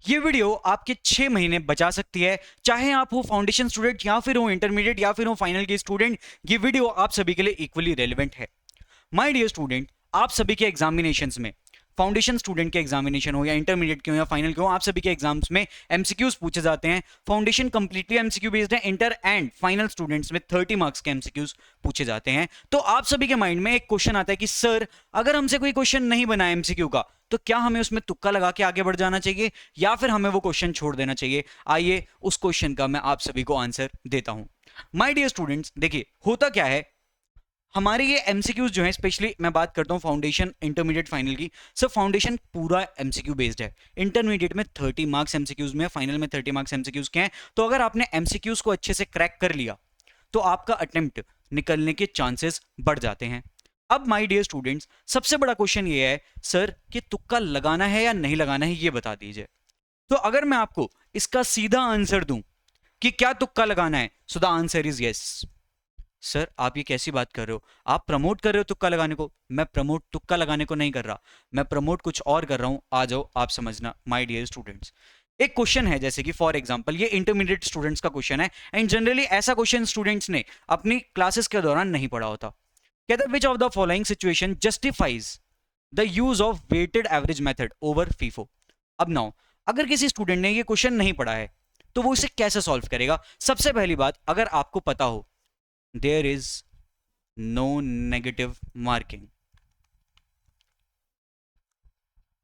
ये वीडियो आपके 6 महीने बचा सकती है, चाहे आप हो फाउंडेशन स्टूडेंट या फिर हो इंटरमीडिएट या फिर हो फाइनल के स्टूडेंट। ये वीडियो आप सभी के लिए इक्वली रेलिवेंट है। माय डियर स्टूडेंट, आप सभी के एग्जामिनेशंस में, फाउंडेशन स्टूडेंट के एग्जामिनेशन हो या इंटरमीडिएट के हो या फाइनल के हो, आप सभी के एग्जाम्स में एमसीक्यूज पूछे जाते हैं। फाउंडेशन कंप्लीटली एमसीक्यू बेस्ड है, इंटर एंड फाइनल स्टूडेंट्स में 30 मार्क्स के एमसीक्यूज पूछे जाते हैं। तो आप सभी के माइंड में एक क्वेश्चन आता है कि सर, अगर हमसे कोई क्वेश्चन नहीं बना एमसीक्यू का, तो क्या हमें उसमें तुक्का लगा के आगे बढ़ जाना चाहिए या फिर हमें वो क्वेश्चन छोड़ देना चाहिए? आइए उस क्वेश्चन का मैं आप सभी को आंसर देता हूं। माय डियर स्टूडेंट्स, देखिए होता क्या है, हमारे ये एमसीक्यूज जो है, स्पेशली मैं बात करता हूं फाउंडेशन इंटरमीडिएट फाइनल की। सर फाउंडेशन पूरा एमसीक्यू बेस्ड है, इंटरमीडिएट में 30 मार्क्स एमसीक्यूज में, फाइनल में 30 मार्क्स एमसीक्यूज के हैं। तो अगर आपने एमसीक्यूज को अच्छे से क्रैक कर लिया तो आपका अटेम्प्ट निकलने के चांसेस बढ़ जाते हैं। अब माय डियर स्टूडेंट्स, सबसे बड़ा क्वेश्चन ये है सर कि तुक्का लगाना है या नहीं लगाना है, ये बता दीजिए। तो अगर मैं आपको इसका सीधा आंसर दूं कि क्या तुक्का लगाना है, so the answer is yes. Sir आप ये कैसी बात कर रहे हो, आप प्रमोट कर रहे हो तुक्का लगाने को? मैं प्रमोट तुक्का लगाने को नहीं कर रहा, मैं प्रमोट कुछ और कर रहा हूं। आ जाओ आप समझना माय डियर स्टूडेंट्स। एक क्वेश्चन है, जैसे कि फॉर एग्जांपल ये इंटरमीडिएट स्टूडेंट्स का क्वेश्चन है, एंड जनरली ऐसा क्वेश्चन स्टूडेंट्स ने अपनी क्लासेस के दौरान नहीं पढ़ा होता। कहता है which of the following situation justifies the use of weighted average method over FIFO. अब नाउ, अगर किसी स्टूडेंट ने ये क्वेश्चन नहीं पढ़ा है तो वो इसे कैसे सॉल्व करेगा? सबसे पहली बात, अगर आपको पता हो there is no negative marking,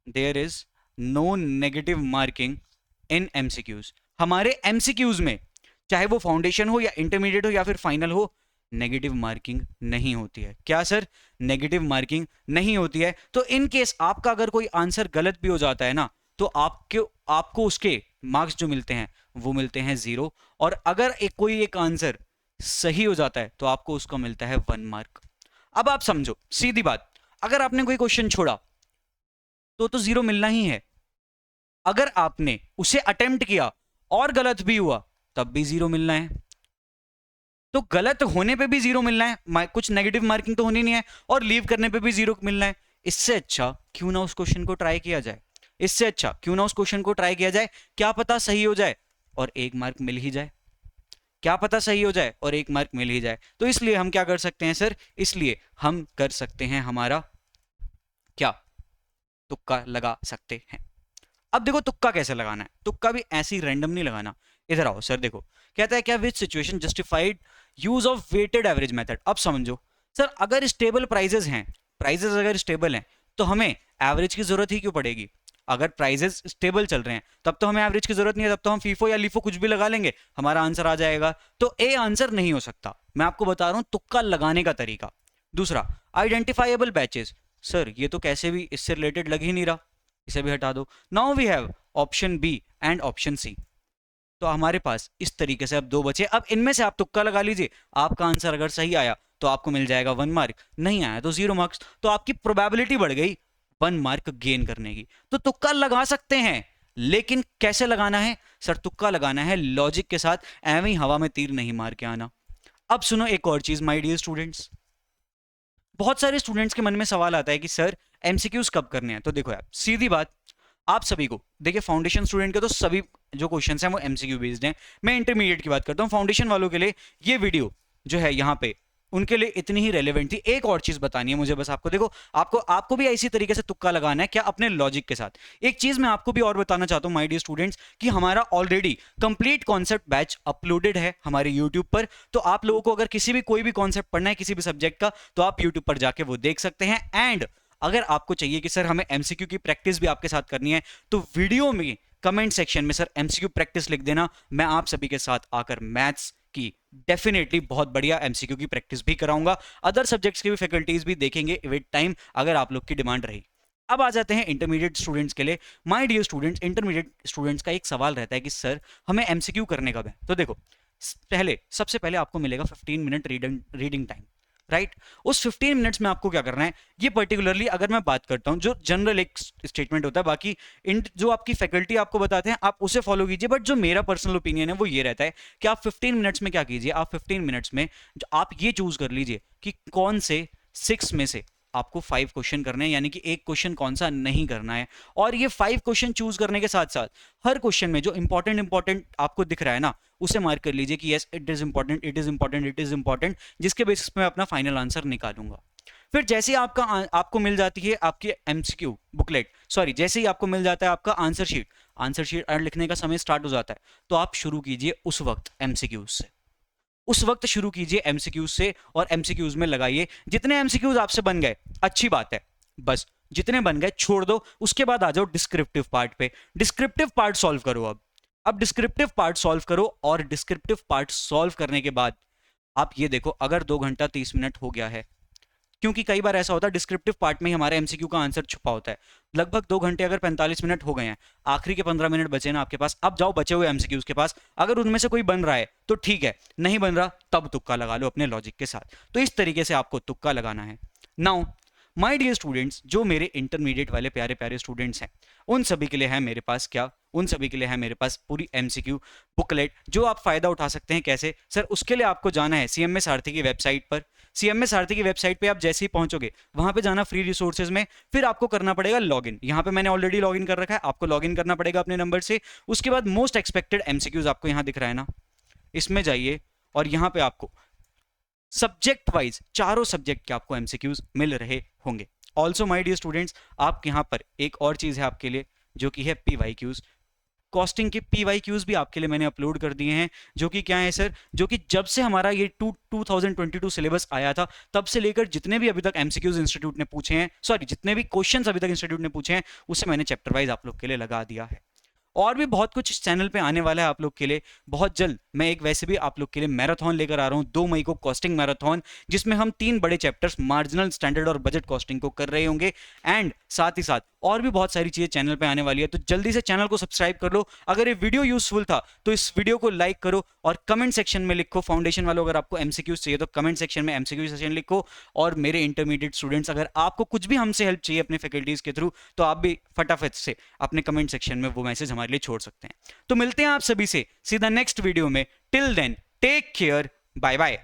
there is no negative marking in MCQs। हमारे MCQs में चाहे वो फाउंडेशन हो या इंटरमीडिएट हो या फिर फाइनल हो, नेगेटिव मार्किंग नहीं होती है। क्या सर? नेगेटिव मार्किंग नहीं होती है। तो इन केस आपका अगर कोई आंसर गलत भी हो जाता है ना, तो आपको उसके मार्क्स जो मिलते हैं वो मिलते हैं 0, और अगर कोई एक आंसर सही हो जाता है तो आपको उसका मिलता है 1 मार्क। अब आप समझो, सीधी बात, अगर आपने कोई क्वेश्चन छोड़ा तो 0 मिलना ही है। अगर आपने उसे अटेम्प्ट किया और गलत भी हुआ तब भी 0 मिलना है। तो गलत होने पे भी 0 मिलना है, कुछ नेगेटिव मार्किंग तो होनी नहीं है, और लीव करने पे भी 0 मिलना है। इससे अच्छा क्यों ना उस क्वेश्चन को ट्राई किया जाए, इससे अच्छा क्यों ना उस क्वेश्चन को ट्राई किया जाए। क्या पता सही हो जाए और 1 मार्क मिल ही जाए, क्या पता सही हो जाए और 1 मार्क मिल ही जाए। तो इसलिए हम क्या कर सकते हैं सर? इसलिए हम कर सकते हैं हमारा क्या, तुक्का लगा सकते हैं। अब देखो तुक्का कैसे लगाना है, तुक्का भी ऐसे ही रैंडम नहीं लगाना। इधर आओ सर, देखो कहता है क्या which situation justified use of weighted average method. अब समझो सर, अगर स्टेबल प्राइजेस हैं, प्राइजेस अगर स्टेबल हैं तो हमें एवरेज की जरूरत ही क्यों पड़ेगी? अगर प्राइजेस स्टेबल चल रहे हैं तब तो हमें एवरेज की जरूरत नहीं है, तब तो हम फीफो या लीफो कुछ भी लगा लेंगे, हमारा आंसर आ जाएगा। तो ए आंसर नहीं हो सकता। मैं आपको बता रहा हूं तुक्का लगाने का तरीका। दूसरा, आइडेंटिफाइबल बैचेस। सर ये तो कैसे भी इससे रिलेटेड लग ही नहीं रहा, इसे भी हटा दो। Now we have option B and option C. तो हमारे पास इस तरीके से अब 2 बचे। अब इनमें से आप तुक्का लगा लीजिए, आपका आंसर अगर सही आया तो आपको मिल जाएगा 1 मार्क, नहीं आया तो 0 मार्क्स। तो आपकी प्रोबेबिलिटी बढ़ गई 1 मार्क गेन करने की। तो तुक्का लगा सकते हैं, लेकिन कैसे लगाना है? सर तुक्का लगाना है लॉजिक के साथ, एवं ही हवा में तीर नहीं मार के आना। अब सुनो एक और चीज माय डियर स्टूडेंट्स, बहुत सारे स्टूडेंट्स के मन में सवाल आता है कि सर एमसीक्यूज कब करने हैं। तो देखो यार, सीधी बात, आप सभी को देखिए, फाउंडेशन स्टूडेंट के तो सभी जो क्वेश्चंस हैं वो एमसीक्यू बेस्ड हैं। मैं इंटरमीडिएट की बात करता हूं, फाउंडेशन वालों के लिए ये वीडियो जो है यहाँ पे उनके लिए इतनी ही रेलेवेंट थी। एक और चीज बतानी है मुझे बस आपको, देखो आपको भी इसी तरीके से तुक्का लगाना है, क्या? अपने लॉजिक के साथ। एक चीज मैं आपको भी और बताना चाहता हूं माय डियर स्टूडेंट्स, कि हमारा already complete concept batch uploaded है हमारे यूट्यूब पर। तो आप लोगों को अगर किसी भी कोई भी कॉन्सेप्ट पढ़ना है किसी भी सब्जेक्ट का, तो आप यूट्यूब पर जाके वो देख सकते हैं। एंड अगर आपको चाहिए कि सर हमें एमसीक्यू की प्रैक्टिस भी आपके साथ करनी है, तो वीडियो में कमेंट सेक्शन में सर एमसीक्यू प्रैक्टिस लिख देना, मैं आप सभी के साथ आकर मैथ्स की डेफिनेटली बहुत बढ़िया एमसीक्यू की प्रैक्टिस भी कराऊंगा। अदर सब्जेक्ट्स की भी फैकल्टीज भी देखेंगे विद टाइम, अगर आप लोग की डिमांड रही। अब आ जाते हैं इंटरमीडिएट स्टूडेंट्स के लिए। My dear students, intermediate students का एक सवाल रहता है कि सर हमें एमसीक्यू करने कब है। तो देखो, सबसे पहले आपको मिलेगा 15 मिनट रीडिंग टाइम, राइट? उस 15 मिनट्स में आपको क्या करना है, ये पर्टिकुलरली अगर मैं बात करता हूं, जो जनरल एक स्टेटमेंट होता है, बाकी जो आपकी फैकल्टी आपको बताते हैं आप उसे फॉलो कीजिए। बट जो मेरा पर्सनल ओपिनियन है वो ये रहता है कि आप 15 मिनट्स में क्या कीजिए, आप 15 मिनट्स में आप ये चूज कर लीजिए कि कौन से 6 में से आपको 5 क्वेश्चन करने हैं, यानी कि एक क्वेश्चन कौन सा नहीं करना है। और ये 5 क्वेश्चन चूज करने के साथ साथ हर क्वेश्चन में जो इंपॉर्टेंट आपको दिख रहा है ना, उसे मार्क कर लीजिए कि yes it is important, it is important, it is important, जिसके बेसिस पे मैं अपना फाइनल आंसर निकालूंगा। फिर जैसे ही आपको मिल जाती है आपकी एमसीक्यू बुकलेट, सॉरी, जैसे ही आपको मिल जाता है आपका आंसर शीट लिखने का समय स्टार्ट हो जाता है, तो आप शुरू कीजिए उस वक्त एमसीक्यूज से, उस वक्त शुरू कीजिए एमसीक्यूज से, और एमसीक्यूज में लगाइए जितने एमसीक्यूज आपसे बन गए अच्छी बात है, बस जितने बन गए छोड़ दो। उसके बाद आ जाओ डिस्क्रिप्टिव पार्ट पे, डिस्क्रिप्टिव पार्ट सॉल्व करो। अब डिस्क्रिप्टिव पार्ट सॉल्व करो, और डिस्क्रिप्टिव पार्ट सॉल्व करने के बाद आप ये देखो, अगर 2 घंटा 30 मिनट हो गया है, क्योंकि कई बार ऐसा होता है डिस्क्रिप्टिव पार्ट में ही हमारे एमसीक्यू का आंसर छुपा होता है, लगभग 2 घंटे अगर 45 मिनट हो गए हैं, आखिरी के 15 मिनट बचे ना आपके पास, अब जाओ बचे हुए एमसीक्यूज के पास, अगर उनमें से कोई बन रहा है तो ठीक है, नहीं बन रहा तब तुक्का लगा लो अपने लॉजिक के साथ। तो इस तरीके से आपको तुक्का लगाना है। नाउ माय डियर स्टूडेंट्स, जो मेरे इंटरमीडिएट वाले प्यारे प्यारे स्टूडेंट्स हैं, उन सभी के लिए है मेरे पास क्या, उन सभी के लिए है मेरे पास पूरी एमसीक्यू बुकलेट, जो आप फायदा उठा सकते हैं। कैसे सर? उसके लिए आपको जाना है सीएमए सारथी की वेबसाइट पर। सीएमए सारथी की वेबसाइट पे आप जैसे ही पहुंचोगे, वहां पे जाना फ्री रिसोर्सेज में, फिर आपको करना पड़ेगा लॉगिन। यहाँ पे मैंने ऑलरेडी लॉगिन कर रखा है, आपको लॉगिन करना पड़ेगा अपने नंबर से। उसके बाद मोस्ट एक्सपेक्टेड एमसीक्यूज आपको यहाँ दिख रहा है ना, इसमें जाइए, और यहाँ पे आपको सब्जेक्ट वाइज चारों सब्जेक्ट के आपको एमसीक्यूज मिल रहे होंगे। ऑल्सो माय डियर स्टूडेंट्स, आप यहाँ पर एक और चीज है आपके लिए, जो कि है पीवाईक्यूज। कॉस्टिंग के पीवाईक्यूज भी आपके लिए मैंने अपलोड कर दिए हैं, जो कि क्या है सर, जो कि जब से हमारा ये 2022 सिलेबस आया था, तब से लेकर जितने भी अभी तक एमसीक्यूज इंस्टीट्यूट ने पूछे हैं, सॉरी जितने भी क्वेश्चंस अभी तक इंस्टीट्यूट ने पूछे हैं, उसे मैंने चैप्टर वाइज आप लोग के लिए लगा दिया है। और भी बहुत कुछ इस चैनल पे आने वाला है आप लोग के लिए बहुत जल्द। मैं एक वैसे भी आप लोग के लिए मैराथन लेकर आ रहा हूँ 2 मई को, कॉस्टिंग मैराथन, जिसमें हम 3 बड़े चैप्टर्स मार्जिनल, स्टैंडर्ड और बजट कॉस्टिंग को कर रहे होंगे। एंड साथ ही साथ और भी बहुत सारी चीजें चैनल पे आने वाली है, तो जल्दी से चैनल को सब्सक्राइब कर लो। अगर ये वीडियो यूजफुल था तो इस वीडियो को लाइक करो, और कमेंट सेक्शन में लिखो फाउंडेशन वालों, अगर आपको एमसीक्यूज चाहिए तो कमेंट सेक्शन में एमसीक्यू सेशन लिखो। और मेरे इंटरमीडिएट स्टूडेंट्स, अगर आपको कुछ भी हमसे हेल्प चाहिए अपने फैकल्टीज के थ्रू, तो आप भी फटाफट से अपने कमेंट सेक्शन में वो मैसेज हमारे लिए छोड़ सकते हैं। तो मिलते हैं आप सभी से सीधा नेक्स्ट वीडियो में। Till then take care, bye bye.